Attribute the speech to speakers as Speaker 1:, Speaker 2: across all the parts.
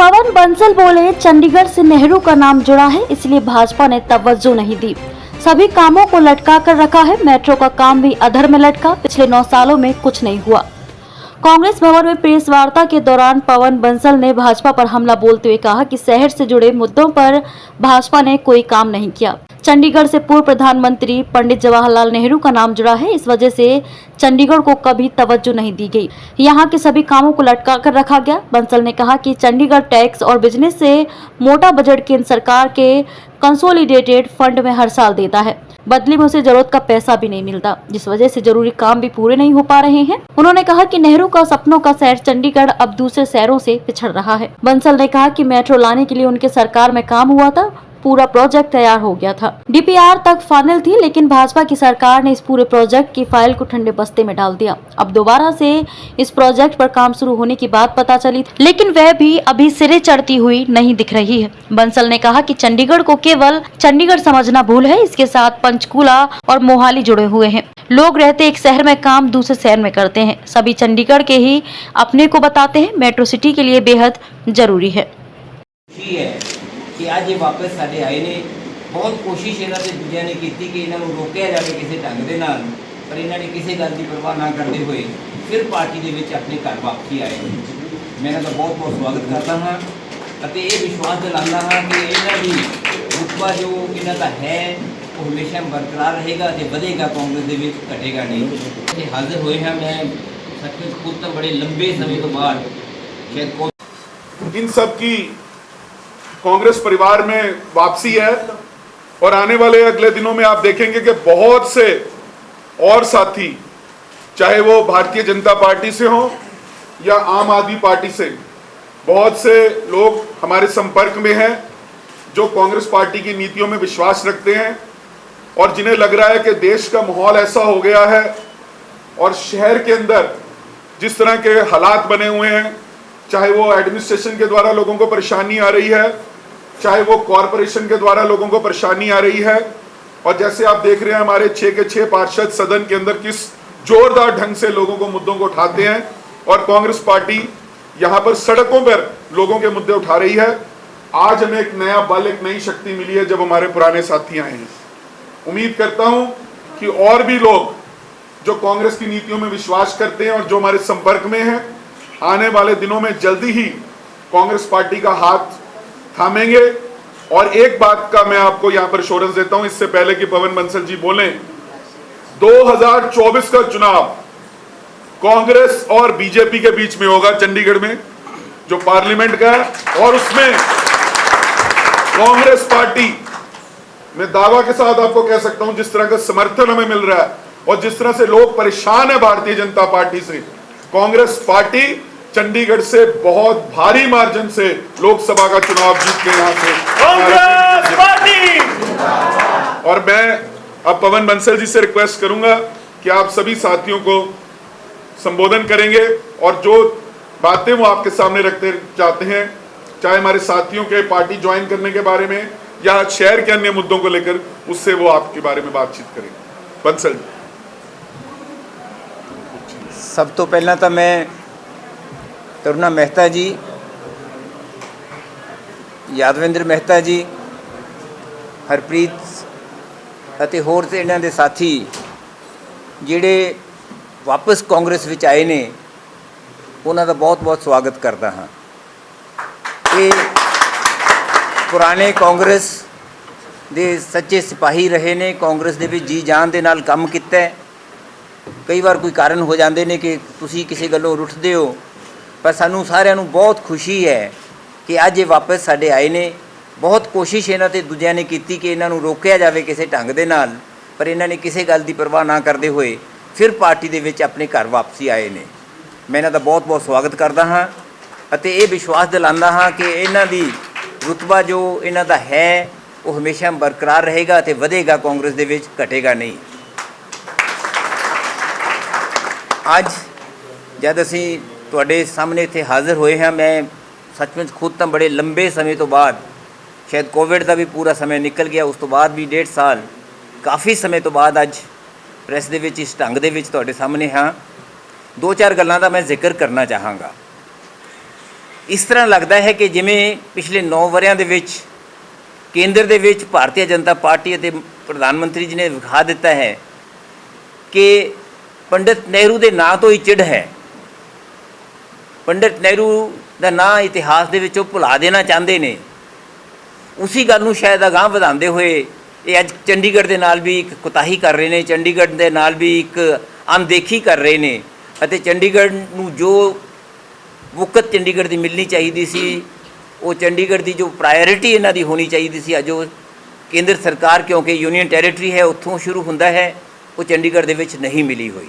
Speaker 1: पवन बंसल बोले, चंडीगढ़ से नेहरू का नाम जुड़ा है, इसलिए भाजपा ने तवज्जो नहीं दी। सभी कामों को लटका कर रखा है। मेट्रो का काम भी अधर में लटका। पिछले 9 सालों में कुछ नहीं हुआ। कांग्रेस भवन में प्रेस वार्ता के दौरान पवन बंसल ने भाजपा पर हमला बोलते हुए कहा कि शहर से जुड़े मुद्दों पर भाजपा ने कोई काम नहीं किया। चंडीगढ़ से पूर्व प्रधानमंत्री पंडित जवाहरलाल नेहरू का नाम जुड़ा है, इस वजह से चंडीगढ़ को कभी तवज्जो नहीं दी गई। यहाँ के सभी कामों को लटका कर रखा गया। बंसल ने कहा कि चंडीगढ़ टैक्स और बिजनेस से मोटा बजट केंद्र सरकार के कंसोलिडेटेड फंड में हर साल देता है, बदले में उसे जरूरत का पैसा भी नहीं मिलता, जिस वजह से जरूरी काम भी पूरे नहीं हो पा रहे हैं। उन्होंने कहा कि नेहरू का सपनों का शहर चंडीगढ़ अब दूसरे शहरों से पिछड़ रहा है। बंसल ने कहा कि मेट्रो लाने के लिए उनके सरकार में काम हुआ था, पूरा प्रोजेक्ट तैयार हो गया था, डीपीआर तक फाइनल थी, लेकिन भाजपा की सरकार ने इस पूरे प्रोजेक्ट की फाइल को ठंडे बस्ते में डाल दिया। अब दोबारा से इस प्रोजेक्ट पर काम शुरू होने की बात पता चली, लेकिन वह भी अभी सिरे चढ़ती हुई नहीं दिख रही है। बंसल ने कहा कि चंडीगढ़ को केवल चंडीगढ़ समझना भूल है, इसके साथ पंचकूला और मोहाली जुड़े हुए हैं। लोग रहते एक शहर में काम दूसरे शहर में करते हैं, सभी चंडीगढ़ के ही अपने को बताते हैं। मेट्रो सिटी के लिए बेहद जरूरी है
Speaker 2: कि आज ये वापस साडे आए ने। बहुत कोशिश इन्हां दे दूजिਆਂ ने की कि इन्हां नूं रोकिया जाए किसी ढंग दे नाल, पर इन्हां ने किसी गल की परवाह ना करते हुए फिर पार्टी दे विच अपने घर वापसी आए। मैं इन्हां दा बहुत बहुत स्वागत करता हाँ अते ये विश्वास दिलाना हाँ कि इन्हां दी रुतबा जो इन्हां दा है वो हमेशा बरकरार रहेगा ते बढ़ेगा, कांग्रेस दे विच घटेगा नहीं। इत्थे हाजिर होए हैं मैं सचमुच खुद तो बड़े लंबे समय तो बाद शायद
Speaker 3: इन सब की कांग्रेस परिवार में वापसी है और आने वाले अगले दिनों में आप देखेंगे कि बहुत से और साथी, चाहे वो भारतीय जनता पार्टी से हो या आम आदमी पार्टी से, बहुत से लोग हमारे संपर्क में हैं जो कांग्रेस पार्टी की नीतियों में विश्वास रखते हैं और जिन्हें लग रहा है कि देश का माहौल ऐसा हो गया है और शहर के अंदर जिस तरह के हालात बने हुए हैं, चाहे वो एडमिनिस्ट्रेशन के द्वारा लोगों को परेशानी आ रही है, चाहे वो कॉरपोरेशन के द्वारा लोगों को परेशानी आ रही है, और जैसे आप देख रहे हैं हमारे 6 के 6 पार्षद सदन के अंदर किस जोरदार ढंग से लोगों को मुद्दों को उठाते हैं और कांग्रेस पार्टी यहाँ पर सड़कों पर लोगों के मुद्दे उठा रही है। आज हमें एक नया बल, एक नई शक्ति मिली है जब हमारे पुराने साथी आए हैं। उम्मीद करता हूं कि और भी लोग जो कांग्रेस की नीतियों में विश्वास करते हैं और जो हमारे संपर्क में हैं, आने वाले दिनों में जल्दी ही कांग्रेस पार्टी का हाथ थामेंगे। और एक बात का मैं आपको यहां पर एश्योरेंस देता हूं, इससे पहले कि पवन बंसल जी बोलें, 2024 का चुनाव कांग्रेस और बीजेपी के बीच में होगा चंडीगढ़ में, जो पार्लियामेंट का है, और उसमें कांग्रेस पार्टी, मैं दावा के साथ आपको कह सकता हूं, जिस तरह का समर्थन हमें मिल रहा है और जिस तरह से लोग परेशान है भारतीय जनता पार्टी से, कांग्रेस पार्टी चंडीगढ़ से बहुत भारी मार्जिन से लोकसभा का चुनाव जीत के यहां से कांग्रेस पार्टी। और मैं अब पवन बंसल जी से रिक्वेस्ट करूंगा कि आप सभी साथियों को संबोधन करेंगे और जो बातें वो आपके सामने रखते चाहते हैं, चाहे हमारे साथियों के पार्टी ज्वाइन करने के बारे में या शहर के अन्य मुद्दों को लेकर, उससे वो आपके बारे में बातचीत करेंगे। बंसल जी।
Speaker 2: सब तो पहला तो मैं तरुणा मेहता जी, यादविंਦਰ मेहता जी, हरप्रीत ਅਤੇ ਹੋਰ ਤੇ ਇਹਨਾਂ ਦੇ ਸਾਥੀ ਜਿਹੜੇ ਵਾਪਸ ਕਾਂਗਰਸ ਵਿੱਚ ਆਏ ਨੇ, ਉਹਨਾਂ ਦਾ ਬਹੁਤ-ਬਹੁਤ ਸਵਾਗਤ ਕਰਦਾ ਹਾਂ। ਇਹ ਪੁਰਾਣੇ ਕਾਂਗਰਸ ਦੇ ਸੱਚੇ ਸਿਪਾਹੀ ਰਹੇ ਨੇ, ਕਾਂਗਰਸ ਦੇ ਵਿੱਚ ਜੀ ਜਾਨ ਦੇ ਨਾਲ ਕੰਮ ਕੀਤਾ। ਕਈ ਵਾਰ ਕੋਈ ਕਾਰਨ ਹੋ ਜਾਂਦੇ ਨੇ ਕਿ ਤੁਸੀਂ ਕਿਸੇ ਗੱਲੋਂ ਰੁੱਠਦੇ ਹੋ, पर सानू सारिਆਂ ਨੂੰ बहुत खुशी है कि अज ये वापस साडे आए ने। बहुत कोशिश इन्हां ते दूजिਆਂ ने की कि इन्हां नूं रोकिया जाए किसी ढंग दे नाल, पर इन्हां ने किसी गल की परवाह ना करते हुए फिर पार्टी दे विच अपने घर वापसी आए ने। मैं इन्हां दा बहुत बहुत स्वागत करता हाँ अते ये विश्वास दिलाना हाँ कि इन्हां दी रुतबा जो इन्हां दा है वो हमेशा बरकरार रहेगा ते वधेगा, कांग्रेस दे विच घटेगा नहीं। अज जद असीं तुहाडे सामने इत्थे हाज़र होए हैं, मैं सचमुच खुद तो बड़े लंबे समय तो बाद, शायद कोविड का भी पूरा समय निकल गया, उस तो बाद भी 1.5 साल काफ़ी समय तो बाद अज प्रेस दे विच इस ढंग दे विच तुहाडे सामने हाँ। 2-4 गल्लां दा मैं जिक्र करना चाहांगा। ਇਸ ਤਰ੍ਹਾਂ ਲੱਗਦਾ ਹੈ ਕਿ ਜਿਵੇਂ ਪਿਛਲੇ 9 ਵਰਿਆਂ ਦੇ ਵਿੱਚ ਕੇਂਦਰ ਦੇ ਵਿੱਚ ਭਾਰਤੀ ਜਨਤਾ ਪਾਰਟੀ ਅਤੇ ਪ੍ਰਧਾਨ ਮੰਤਰੀ ਜੀ ਨੇ ਵਿਖਾ ਦਿੱਤਾ ਹੈ ਕਿ ਪੰਡਿਤ ਨਹਿਰੂ ਦੇ ਨਾਂ ਤੋਂ ਹੀ ਚਿੜ ਹੈ। ਪੰਡਿਤ ਨਹਿਰੂ ਦਾ ਨਾਂ ਇਤਿਹਾਸ ਦੇ ਵਿੱਚੋਂ ਭੁਲਾ ਦੇਣਾ ਚਾਹੁੰਦੇ ਨੇ। ਉਸੇ ਗੱਲ ਨੂੰ ਸ਼ਾਇਦ ਅਗਾਂਹ ਵਧਾਉਂਦੇ ਹੋਏ ਇਹ ਅੱਜ ਚੰਡੀਗੜ੍ਹ ਦੇ ਨਾਲ ਵੀ ਇੱਕ ਕੁਤਾਹੀ ਕਰ ਰਹੇ ਨੇ, ਚੰਡੀਗੜ੍ਹ ਦੇ ਨਾਲ ਵੀ ਇੱਕ ਅਣਦੇਖੀ ਕਰ ਰਹੇ ਨੇ ਅਤੇ ਚੰਡੀਗੜ੍ਹ ਨੂੰ ਜੋ ਵਕਤ ਚੰਡੀਗੜ੍ਹ ਦੀ ਮਿਲਣੀ ਚਾਹੀਦੀ ਸੀ, ਉਹ ਚੰਡੀਗੜ੍ਹ ਦੀ ਜੋ ਪ੍ਰਾਇੋਰਿਟੀ ਇਹਨਾਂ ਦੀ ਹੋਣੀ ਚਾਹੀਦੀ ਸੀ, ਅੱਜ ਉਹ ਕੇਂਦਰ ਸਰਕਾਰ ਕਿਉਂਕਿ ਯੂਨੀਅਨ ਟੈਰੀਟਰੀ ਹੈ ਉੱਥੋਂ ਸ਼ੁਰੂ ਹੁੰਦਾ ਹੈ, ਉਹ ਚੰਡੀਗੜ੍ਹ ਦੇ ਵਿੱਚ ਨਹੀਂ ਮਿਲੀ ਹੋਈ।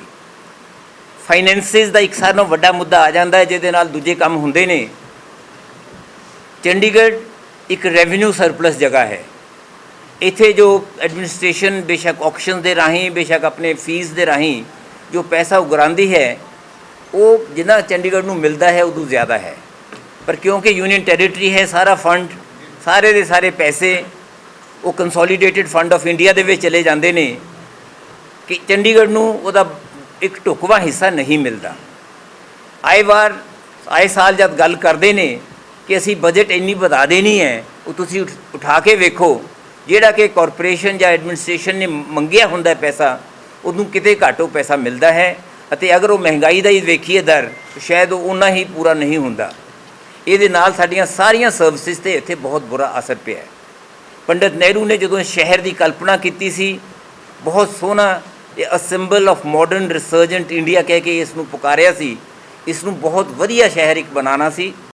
Speaker 2: ਫਾਈਨੈਂਸਿਸ ਦਾ ਇੱਕ ਸਾਰਿਆਂ ਨਾਲੋਂ ਵੱਡਾ ਮੁੱਦਾ ਆ ਜਾਂਦਾ ਹੈ ਜਿਹਦੇ ਨਾਲ ਦੂਜੇ ਕੰਮ ਹੁੰਦੇ ਨੇ। ਚੰਡੀਗੜ੍ਹ ਇੱਕ ਰੈਵਨਿਊ ਸਰਪਲਸ ਜਗ੍ਹਾ ਹੈ। ਇੱਥੇ ਜੋ ਐਡਮਿਨਿਸਟ੍ਰੇਸ਼ਨ ਬੇਸ਼ੱਕ ਆਕਸ਼ਨ ਦੇ ਰਾਹੀਂ, ਬੇਸ਼ੱਕ ਆਪਣੇ ਫੀਸ ਦੇ ਰਾਹੀਂ ਜੋ ਪੈਸਾ ਉਗਰਾਉਂਦੀ ਹੈ, ਉਹ ਜਿੰਨਾ ਚੰਡੀਗੜ੍ਹ ਨੂੰ ਮਿਲਦਾ ਹੈ ਉਦੋਂ ਜ਼ਿਆਦਾ ਹੈ। ਪਰ ਕਿਉਂਕਿ ਯੂਨੀਅਨ ਟੈਰੀਟਰੀ ਹੈ, ਸਾਰਾ ਫੰਡ, ਸਾਰੇ ਦੇ ਸਾਰੇ ਪੈਸੇ ਉਹ ਕੰਸੋਲੀਡੇਟਿਡ ਫੰਡ ਆਫ ਇੰਡੀਆ ਦੇ ਵਿੱਚ ਚਲੇ ਜਾਂਦੇ ਨੇ ਕਿ ਚੰਡੀਗੜ੍ਹ ਨੂੰ ਉਹਦਾ ਇੱਕ ਢੁਕਵਾਂ ਹਿੱਸਾ ਨਹੀਂ ਮਿਲਦਾ। ਆਏ ਸਾਲ ਜਦ ਗੱਲ ਕਰਦੇ ਨੇ ਕਿ ਅਸੀਂ ਬਜਟ ਇੰਨੀ ਵਧਾ ਦੇਣੀ ਹੈ, ਉਹ ਤੁਸੀਂ ਉਠਾ ਕੇ ਵੇਖੋ, ਜਿਹੜਾ ਕਿ ਕਾਰਪੋਰੇਸ਼ਨ ਜਾਂ ਐਡਮਿਨਿਸਟ੍ਰੇਸ਼ਨ ਨੇ ਮੰਗਿਆ ਹੁੰਦਾ ਪੈਸਾ, ਉਹਨੂੰ ਕਿਤੇ ਘੱਟੋ ਪੈਸਾ ਮਿਲਦਾ ਹੈ ਅਤੇ ਅਗਰ ਉਹ ਮਹਿੰਗਾਈ ਦਾ ਹੀ ਵੇਖੀਏ ਦਰ, ਸ਼ਾਇਦ ਉਹ ਓਨਾ ਹੀ ਪੂਰਾ ਨਹੀਂ ਹੁੰਦਾ। ਇਹਦੇ ਨਾਲ ਸਾਡੀਆਂ ਸਾਰੀਆਂ ਸਰਵਿਸਿਜ਼ 'ਤੇ ਇੱਥੇ ਬਹੁਤ ਬੁਰਾ ਅਸਰ ਪਿਆ ਹੈ। ਪੰਡਿਤ ਨਹਿਰੂ ਨੇ ਜਦੋਂ ਸ਼ਹਿਰ ਦੀ ਕਲਪਨਾ ਕੀਤੀ ਸੀ, ਬਹੁਤ ਸੋਹਣਾ ਅ ਸਿੰਬਲ ਆਫ ਮਾਡਰਨ ਰਿਸਰਜੈਂਟ ਇੰਡੀਆ ਕਹਿ ਕੇ ਇਸ ਨੂੰ ਪੁਕਾਰਿਆ ਸੀ। ਇਸ ਨੂੰ ਬਹੁਤ ਵਧੀਆ ਸ਼ਹਿਰ ਇੱਕ ਬਣਾਉਣਾ ਸੀ।